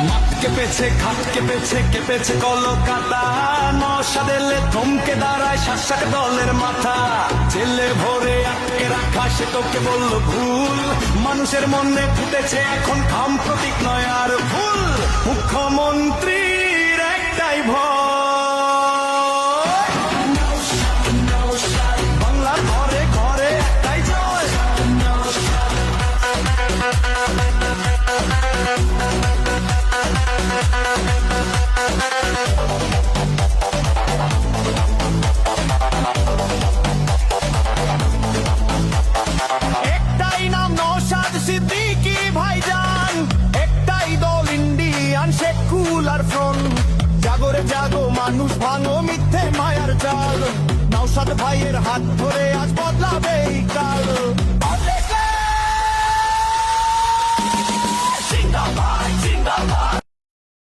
মাঠ কেঁপেছে, ঘাট কেঁপেছে, কেঁপেছে কলকাতা। নশা দিলে থমকে দাঁড়ায় শাসক দলের মাথা। জেলে ভরে আটকে রাখা সে তোকে বলল ভুল। মানুষের মনে ফুটেছে এখন খাম প্রতীক নয় আর ভুল। মুখ্যমন্ত্রীর একটাই ভয়, বাংলার ঘরে ঘরে একটাই জয়। একটাই নাম নওশাদ সিদ্দিকী ভাইজান, একটাই দল ইন্ডিয়ান সেকুলার ফ্রন্ট। জাগরে জাগো মানুষ ভাঙো মিথ্যে মায়ার জাল, নওশাদ ভাইয়ের হাত ধরে আজ বদলাবে এই কাল।